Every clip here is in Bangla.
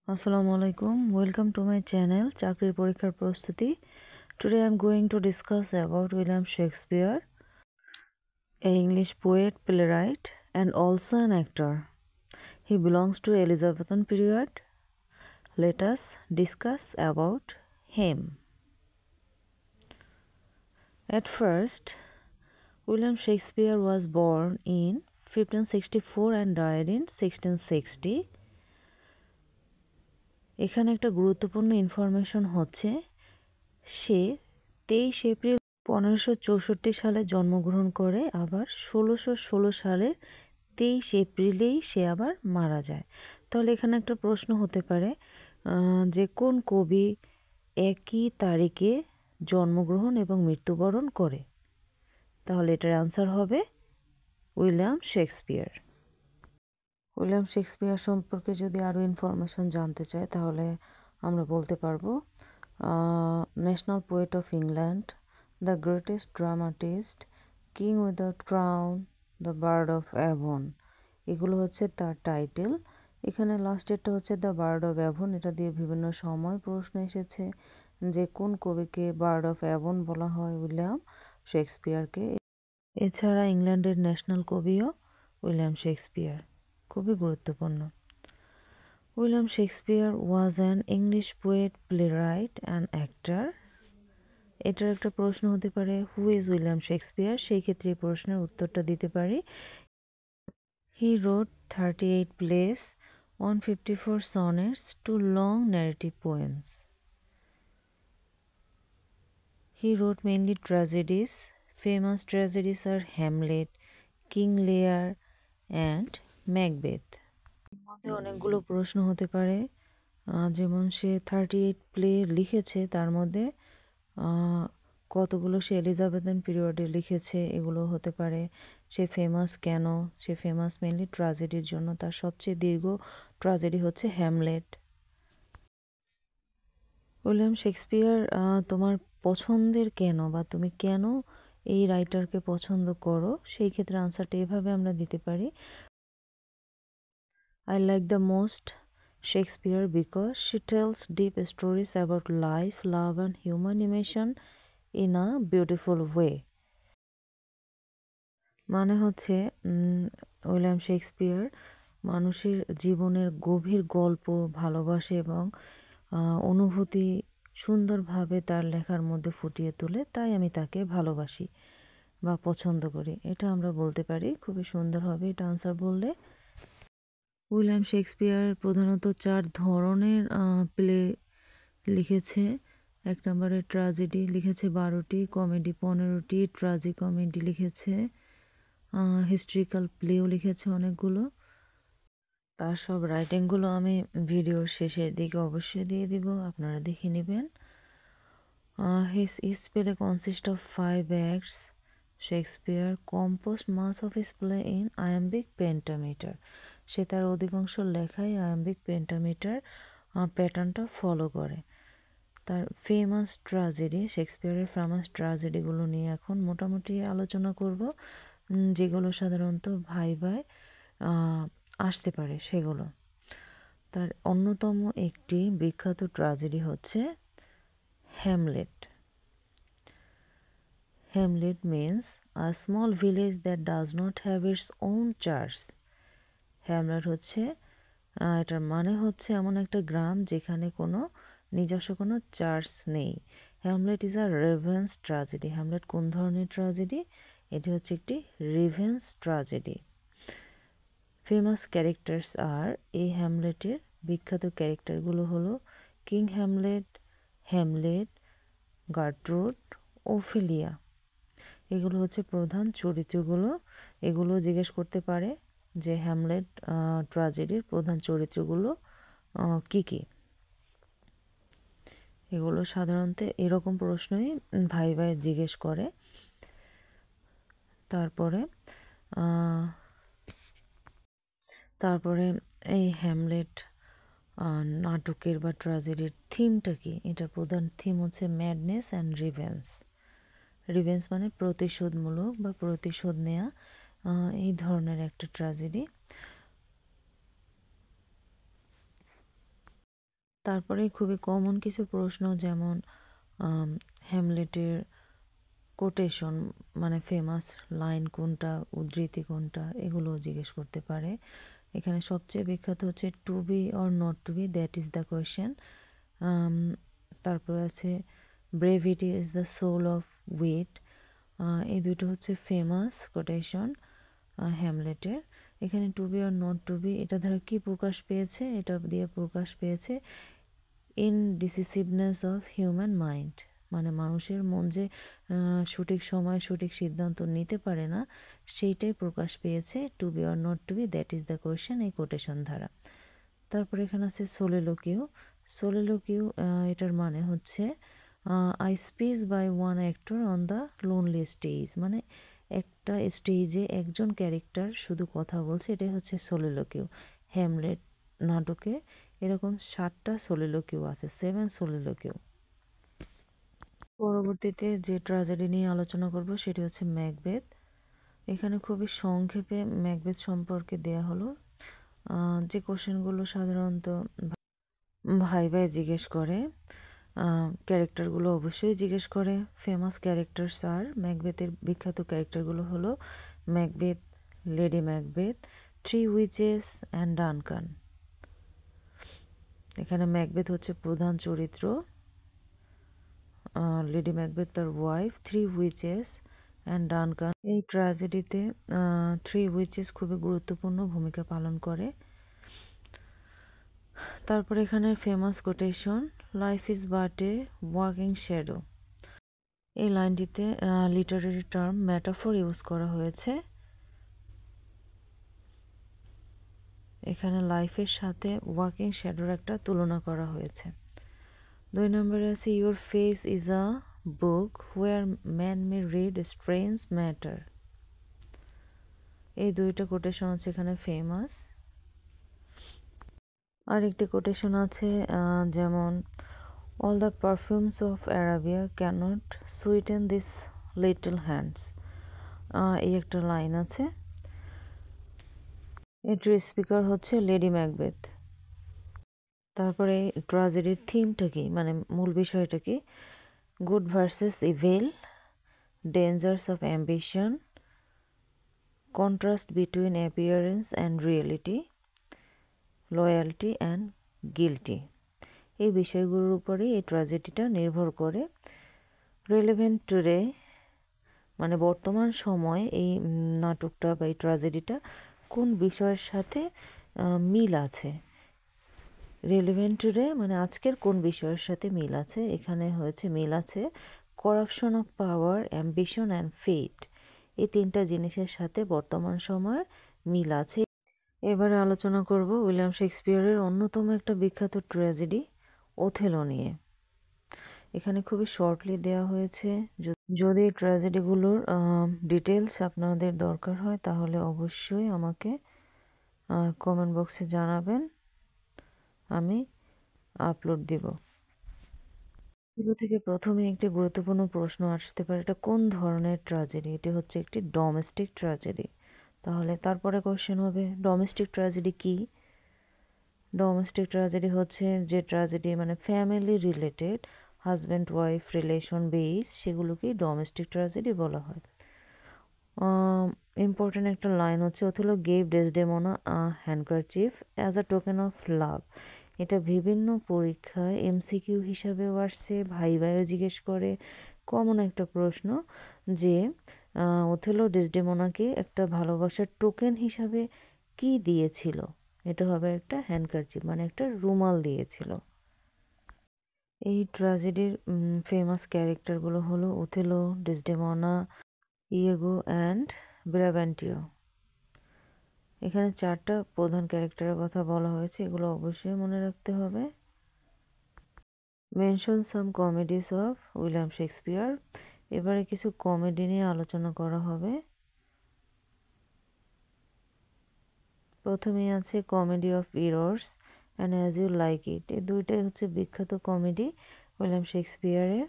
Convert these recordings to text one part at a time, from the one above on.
Assalamu alaikum. Welcome to my channel চাকরির পরীক্ষার প্রস্তুতি. Today I am going to discuss about William Shakespeare, an English poet, playwright and also an actor. He belongs to Elizabethan period. Let us discuss about him. At first, William Shakespeare was born in 1564 and died in 1660. এখানে একটা গুরুত্বপূর্ণ ইনফরমেশন হচ্ছে সে 23 এপ্রিল 1564 সালে জন্মগ্রহণ করে, আবার 1616 সালের 23 এপ্রিলেই সে আবার মারা যায়। তাহলে এখানে একটা প্রশ্ন হতে পারে যে কোন কবি একই তারিখে জন্মগ্রহণ এবং মৃত্যুবরণ করে। তাহলে এটার অ্যান্সার হবে উইলিয়াম শেক্সপিয়ার। উইলিয়াম শেক্সপিয়ার সম্পর্কে যদি আরও ইনফরমেশন জানতে চাই তাহলে আমরা বলতে পারবো national poet of England, the greatest dramatist, king without crown, the bird of Avon, এগুলো হচ্ছে তার টাইটেল। এখানে লাস্টেরটা হচ্ছে দ্য বার্ড অফ অ্যাভন। এটা দিয়ে বিভিন্ন সময় প্রশ্ন এসেছে যে কোন কবিকে বার্ড অফ অ্যাভন বলা হয়, উইলিয়াম শেক্সপিয়ারকে। এছাড়া ইংল্যান্ডের ন্যাশনাল কবিও উইলিয়াম শেক্সপিয়ার, খুবই গুরুত্বপূর্ণ। William Shakespeare was an English poet, playwright and actor. এটার একটা প্রশ্ন হতে পারে হু ইজ উইলিয়াম শেক্সপিয়ার, সেই ক্ষেত্রে এই প্রশ্নের উত্তরটা দিতে পারি। হি রোট 38 plays, 154 sonnets, 2 long narrative poems. He wrote mainly tragedies. Famous tragedies are Hamlet, King Lear and Macbeth. মধ্যে অনেকগুলো প্রশ্ন হতে পারে, যেমন সে 38 প্লে লিখেছে, তার মধ্যে কতগুলো সে এলিজাবেথান পিরিয়ডে লিখেছে, এগুলো হতে পারে। সে ফেমাস কেন, সে ফেমাস মেনলি ট্র্যাজেডির জন্য। তার সবচেয়ে দীর্ঘ ট্র্যাজেডি হচ্ছে হ্যামলেট। উইলিয়াম শেক্সপিয়ার তোমার পছন্দের কেন, বা তুমি কেন এই রাইটারকে পছন্দ করো, সেই ক্ষেত্রে আনসারটা এভাবে আমরা দিতে পারি। I like the most Shakespeare because she tells deep stories about life, love and human emotion in a beautiful way. মানে হচ্ছে উইলিয়াম শেক্সপিয়ার মানুষের জীবনের গভীর গল্প, ভালোবাসে এবং অনুভূতি সুন্দরভাবে তার লেখার মধ্যে ফুটিয়ে তোলে, তাই আমি তাকে ভালোবাসি বা পছন্দ করি, এটা আমরা বলতে পারি। খুবই সুন্দর হবে এটা আনসার বললে। উইলিয়াম শেক্সপিয়ার প্রধানত 4 ধরনের প্লে লিখেছে। 1 নম্বরে ট্র্যাজেডি লিখেছে 12টি, কমেডি 15টি, ট্র্যাজি কমেডি লিখেছে, হিস্ট্রিক্যাল প্লেও লিখেছে অনেকগুলো। তার সব রাইটিংগুলো আমি ভিডিওর শেষের দিকে অবশ্যই দিয়ে দিব, আপনারা দেখে নেবেন। His each play consists of 5 acts. Shakespeare composed much of his play in iambic pentameter. সে তার অধিকাংশ লেখায় আয়াম্বিক পেন্টামিটার প্যাটার্নটা ফলো করে। তার ফেমাস ট্র্যাজেডি, শেক্সপিয়ারের ফেমাস ট্র্যাজেডিগুলো নিয়ে এখন মোটামুটি আলোচনা করব, যেগুলো সাধারণত ভাইভায় আসতে পারে সেগুলো। তার অন্যতম একটি বিখ্যাত ট্র্যাজেডি হচ্ছে Hamlet. Hamlet means a small village that does not have its own church. Hamlet হচ্ছে এটার মানে হচ্ছে এমন একটা গ্রাম যেখানে কোনো নিজস্ব কোনো চার্চ নেই। Hamlet is a revenge tragedy. Hamlet কোন ধরনের ট্র্যাজেডি? এটি হচ্ছে একটি রিভেঞ্জ ট্র্যাজেডি। ফেমাস ক্যারেক্টার্স আর এই হ্যামলেটের বিখ্যাত ক্যারেক্টারগুলো হলো king Hamlet, Hamlet, Gertrude, Ophelia. এগুলো হচ্ছে প্রধান চরিত্রগুলো। এগুলো জিজ্ঞেস করতে পারে যে হ্যামলেট ট্র্যাজেডির প্রধান চরিত্রগুলো কি কি। এগুলো সাধারণত এরকম প্রশ্নই ভাই জিজ্ঞেস করে। তারপরে এই হ্যামলেট নাটকের বা ট্র্যাজেডির থিমটা কি? এটা প্রধান থিম হচ্ছে ম্যাডনেস অ্যান্ড রিভেঞ্জ। রিভেঞ্জ মানে প্রতিশোধমূলক বা প্রতিশোধ নেয়া, এই ধরনের একটা ট্র্যাজেডি। তারপরে খুবই কমন কিছু প্রশ্ন, যেমন হ্যামলেটের কোটেশন মানে ফেমাস লাইন কোনটা, উদ্ধৃতি কোনটা, এগুলো জিজ্ঞেস করতে পারে। এখানে সবচেয়ে বিখ্যাত হচ্ছে to be or not to be, that is the question. তারপরে আছে brevity is the soul of wit. এই দুটো হচ্ছে ফেমাস কোটেশন হ্যামলেটের। এখানে to be or not to be এটা দ্বারা কী প্রকাশ পেয়েছে, এটা দিয়ে প্রকাশ পেয়েছে ইনডিসিসিভনেস অফ হিউম্যান মাইন্ড, মানে মানুষের মন যে সঠিক সময় সঠিক সিদ্ধান্ত নিতে পারে না, সেইটাই প্রকাশ পেয়েছে to be or not to be, that is the question এই কোটেশন দ্বারা। তারপরে এখানে আছে সোলিলোকিউ। সোলিলোকিউ এটার মানে হচ্ছে a speech by one actor on the lonely stage, মানে একটা স্টেজে একজন ক্যারেক্টার শুধু কথা বলছে, এটাই হচ্ছে সোলিলোকিউ। হ্যামলেট নাটকে এরকম 7টা সোলিলোকিউ আছে, 7 সোলিলোকিউ। পরবর্তীতে যে ট্র্যাজেডি নিয়ে আলোচনা করব সেটি হচ্ছে ম্যাকবেথ। এখানে খুবই সংক্ষেপে ম্যাকবেথ সম্পর্কে দেয়া হলো। যে কোশ্চেনগুলো সাধারণত ভাই জিজ্ঞেস করে, ক্যারেক্টারগুলো অবশ্যই জিজ্ঞেস করে। ফেমাস ক্যারেক্টারস আর ম্যাকবেথের বিখ্যাত ক্যারেক্টারগুলো হলো Macbeth, lady Macbeth, 3 witches and Duncan. এখানে ম্যাকবেথ হচ্ছে প্রধান চরিত্র, লেডি ম্যাকবেথ তার ওয়াইফ, 3 উইচেস অ্যান্ড ডানকান। এই ট্র্যাজেডিতে 3 উইচেস খুবই গুরুত্বপূর্ণ ভূমিকা পালন করে। তারপরে এখানে famous quotation, life is but A walking shadow. এই লাইনটিতে লিটারেরি টার্ম মেটাফর ইউজ করা হয়েছে। এখানে লাইফের সাথে ওয়াকিং শ্যাডোর একটা তুলনা করা হয়েছে। 2 নম্বরে আছে your face is a book where man may read strange matter. এই দুইটা কোটেশন হচ্ছে এখানে ফেমাস। আর একটি কোটেশন আছে যেমন all the perfumes of Arabia cannot sweeten this little hands, এই একটা লাইন আছে। এটির স্পিকার হচ্ছে লেডি ম্যাকবেথ। তারপরে ট্র্যাজেডির থিমটা কি, মানে মূল বিষয়টা কি, good versus evil, dangers of ambition, contrast between appearance and reality, loyalty and guilty. এই বিষয়গুলোর উপরেই এই ট্র্যাজেডিটা নির্ভর করে। রিলেভেন্ট টুডে মানে বর্তমান সময়ে এই নাটকটা বা এই ট্র্যাজেডিটা কোন বিষয়ের সাথে মিল আছে। রিলেভেন্ট টুডে মানে আজকের কোন বিষয়ের সাথে মিল আছে, এখানে হয়েছে মিল আছে corruption of power, ambition and fate, এই 3টা জিনিসের সাথে বর্তমান সময়ের মিল আছে। এবারে আলোচনা করব উইলিয়াম শেক্সপিয়ারের অন্যতম একটা বিখ্যাত ট্র্যাজেডি ওথেলো নিয়ে। এখানে খুবই শর্টলি দেওয়া হয়েছে। যদি এই ট্র্যাজেডিগুলোর ডিটেলস আপনাদের দরকার হয় তাহলে অবশ্যই আমাকে কমেন্ট বক্সে জানাবেন, আমি আপলোড দিব। এগুলো থেকে প্রথমে একটি গুরুত্বপূর্ণ প্রশ্ন আসতে পারে, এটা কোন ধরনের ট্র্যাজেডি? এটি হচ্ছে একটি ডোমেস্টিক ট্র্যাজেডি। তাহলে তারপরে কোশ্চেন হবে ডোমেস্টিক ট্র্যাজেডি কি? ডোমেস্টিক ট্র্যাজেডি হচ্ছে যে ট্র্যাজেডি মানে family related, husband wife relation base, সেগুলোকেই ডোমেস্টিক ট্র্যাজেডি বলা হয়। ইম্পর্টেন্ট একটা লাইন হচ্ছে Othello gave Desdemona a handkerchief as a token of love. এটা বিভিন্ন পরীক্ষায় এমসিকিউ হিসাবেও আসছে, ভাইও জিজ্ঞেস করে। কমন একটা প্রশ্ন যে ওথেলো ডেসডেমোনাকে একটা ভালোবাসার টোকেন হিসাবে কি দিয়েছিল? এটা হবে একটা হ্যান্ডকারচিফ মানে একটা রুমাল দিয়েছিল। এই ট্র্যাজেডির ফেমাস ক্যারেক্টারগুলো হলো ওথেলো, ডেসডেমোনা, ইয়েগো অ্যান্ড ব্রাব্যান্টিও। এখানে 4টা প্রধান ক্যারেক্টারের কথা বলা হয়েছে, এগুলো অবশ্যই মনে রাখতে হবে। Mention some comedies of William Shakespeare. এবারে কিছু কমেডি নিয়ে আলোচনা করা হবে। প্রথমেই আছে comedy of errors and as you like it. এই দুইটাই হচ্ছে বিখ্যাত কমেডি উইলিয়াম শেক্সপিয়ারের।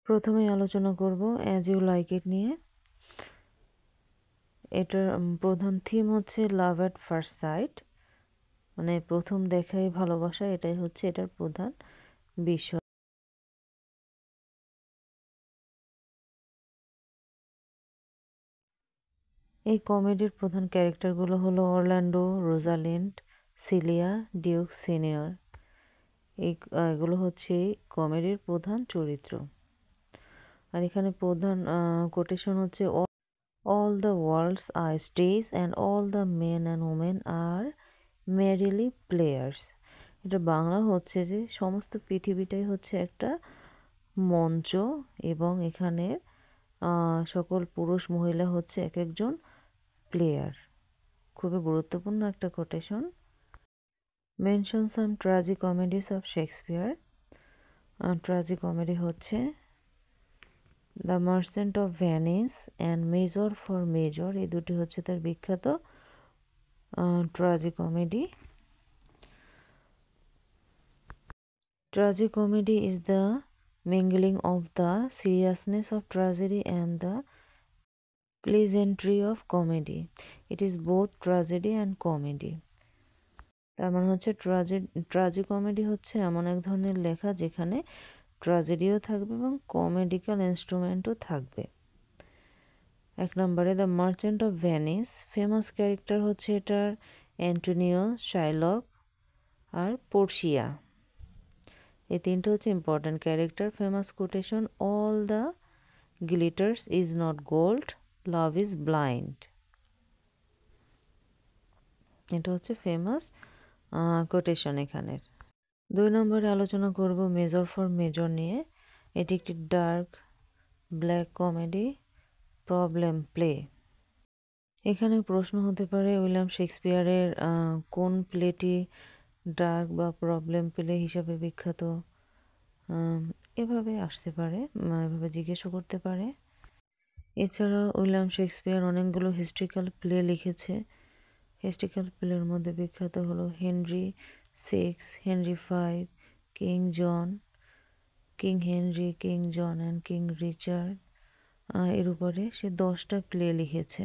প্রথমেই আলোচনা করব অ্যাজ ইউ লাইক ইট নিয়ে। এটার প্রধান থিম হচ্ছে লাভ অ্যাট ফার্স্ট সাইট। মানে প্রথম দেখাই ভালোবাসা, এটাই হচ্ছে এটার প্রধান বিষয়। এই কমেডির প্রধান ক্যারেক্টারগুলো হলো Orlando, Rosalind, Celia, Duke Senior. এগুলো হচ্ছে কমেডির প্রধান চরিত্র। আর এখানে প্রধান কোটেশন হচ্ছে all the worlds are stage and all the men and women are merely players. এটা বাংলা হচ্ছে যে সমস্ত পৃথিবীটাই হচ্ছে একটা মঞ্চ এবং এখানে সকল পুরুষ মহিলা হচ্ছে এক একজন প্লেয়ার। খুবই গুরুত্বপূর্ণ একটা quotation. Mention some tragic comedies of Shakespeare. Tragic comedy হচ্ছে the merchant of Venice and measure for measure, এই দুটি হচ্ছে তার বিখ্যাত tragic comedy. Tragic comedy is the mingling of the seriousness of tragedy and the pleasantry of comedy. It is both tragedy and comedy. তার মানে হচ্ছে ট্র্যাজিক কমেডি হচ্ছে এমন এক ধরনের লেখা যেখানে ট্র্যাজেডিও থাকবে এবং কমেডিক্যাল ইনস্ট্রুমেন্টও থাকবে। এক নম্বরে the merchant of Venice, famous character হচ্ছে এটার অ্যান্টোনিও, শাইলক আর পোর্শিয়া। এই তিনটে হচ্ছে important character. Famous quotation all the glitters is not gold, love is blind. এটা হচ্ছে ফেমাস কোটেশন এখানের। 2 নম্বরে আলোচনা করব মেজর ফর মেজর নিয়ে। এটি একটি dark black comedy problem play. এখানে প্রশ্ন হতে পারে উইলিয়াম শেক্সপিয়ারের কোন প্লেটি ডার্ক বা প্রবলেম প্লে হিসাবে বিখ্যাত, এভাবে আসতে পারে, এভাবে জিজ্ঞাসা করতে পারে। এছাড়া উইলিয়াম শেক্সপিয়ার অনেকগুলো হিস্ট্রিক্যাল প্লে লিখেছে। হিস্ট্রিক্যাল প্লের মধ্যে বিখ্যাত হলো Henry 6, Henry 5, King John, King Henry, King John and King Richard. এর উপরে সে 10টা প্লে লিখেছে।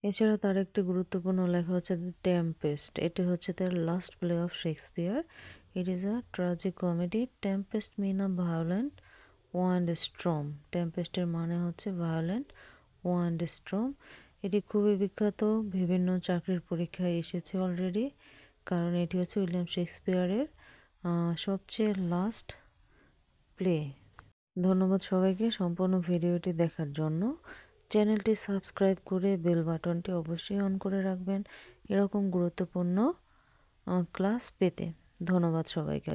এছাড়া তার একটি গুরুত্বপূর্ণ লেখা হচ্ছে দ্য টেম্পেস্ট। এটি হচ্ছে তার last play of Shakespeare. It is a tragic comedy. Tempest mean a violent wind storm. টেম্পেস্টের মানে হচ্ছে ভায়োলেন্ট ওয়ান্ড স্ট্রম। এটি খুবই বিখ্যাত, বিভিন্ন চাকরির পরীক্ষায় এসেছে অলরেডি, কারণ এটি হচ্ছে উইলিয়াম শেক্সপিয়ারের সবচেয়ে লাস্ট প্লে। ধন্যবাদ সবাইকে সম্পূর্ণ ভিডিওটি দেখার জন্য। চ্যানেলটি সাবস্ক্রাইব করে বেল বাটনটি অবশ্যই অন করে রাখবেন এরকম গুরুত্বপূর্ণ ক্লাস পেতে। ধন্যবাদ সবাইকে।